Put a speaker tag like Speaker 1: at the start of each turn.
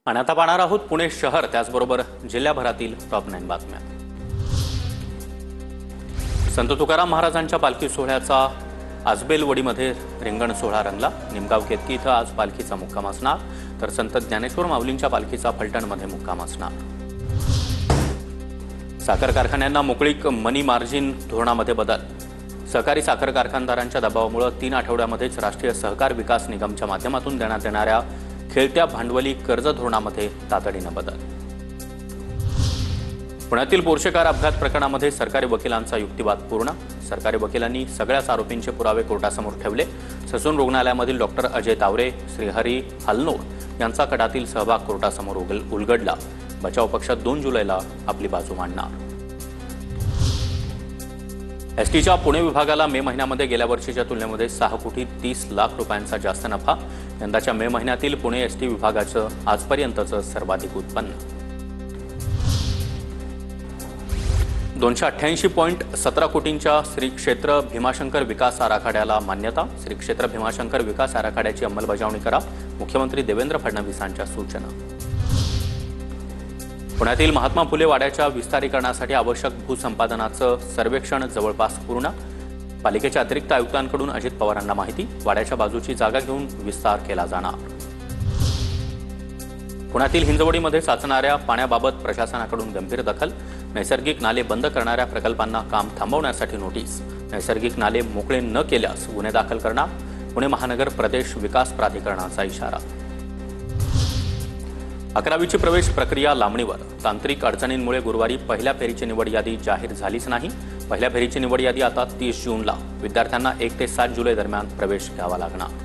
Speaker 1: आणि आता पाहणार आहोत पुणे शहर त्याचबरोबर जिल्ह्याभरातील टॉप 9 बातम्या। संत तुकाराम महाराजांच्या पालखी सोहळ्याचा आजबेलवडीमध्ये रिंगण सोहळा रंगला। निमगाव केतकी इथं आज पालखीचा मुक्काम असणार, तर संत ज्ञानेश्वर माऊलींच्या पालखीचा फलटणमध्ये मुक्काम असणार। साखर कारखान्यांना मोकळीक मनी मार्जिन धोरणामध्ये बदल। सहकारी साखर कारखानदारांच्या दबावामुळे 3 आठवड्यामध्येच राष्ट्रीय सहकार विकास निगमच्या माध्यमातून देण्यात येणाऱ्या खेळत्या भांडवली कर्ज धोरणामध्ये तातडीने बदल। पुण्यातील पोर्शे कार अपघात प्रकरणामध्ये सरकारी वकिलांचा युक्तिवाद पूर्ण। सरकारी वकिलांनी सगळ्याच आरोपींचे पुरावे कोर्टासमोर ठेवले। ससून रुग्णालयामधील डॉक्टर अजय तावरे, श्रीहरी हलनोड यांचा कडातील सहभाग कोर्टासमोर उलगडला। बचाव पक्ष 2 जुलैला आपली बाजू मांडणार। एसटीच्या पुणे विभागाला मे महिन्यामध्ये गेल्या वर्षीच्या तुलनेमध्ये 6 कोटी 30 लाख रुपयांचा जास्त नफा। यंदाच्या मे महिन्यातील पुणे एसटी विभागाचं आजपर्यंतचं सर्वाधिक उत्पन्न। 288.17 कोटींच्या श्री क्षेत्र भीमाशंकर विकास आराखड्याला मान्यता। श्री क्षेत्र भीमाशंकर विकास आराखड्याची अंमलबजावणी करा, मुख्यमंत्री देवेंद्र फडणवीसांच्या सूचना। पुण्यातील महात्मा फुले वाड्याच्या विस्तारीकरणासाठी आवश्यक भूसंपादनाचं सर्वेक्षण जवळपास पूर्ण। पालिकेच्या अतिरिक्त आयुक्तांकडून अजित पवारांना माहिती। वाड्याच्या बाजूची जागा घेऊन विस्तार केला जाणार। पुण्यातील हिंजवडीमध्ये साचणाऱ्या पाण्याबाबत प्रशासनाकडून गंभीर दखल। नैसर्गिक नाले बंद करणाऱ्या प्रकल्पांना काम थांबवण्यासाठी नोटीस। नैसर्गिक नाले मोकळे न केल्यास गुन्हे दाखल करणार, पुणे महानगर प्रदेश विकास प्राधिकरणाचा इशारा। 11वीची प्रवेश प्रक्रिया लांबणीवर। तांत्रिक अडचणींमुळे गुरुवारी पहिल्या फेरीची निवड यादी जाहीर झालीच नाही। पहिल्या फेरीची निवड यादी आता 30 जूनला। विद्यार्थ्यांना 1 ते 7 जुलै दरम्यान प्रवेश घ्यावा लागणार।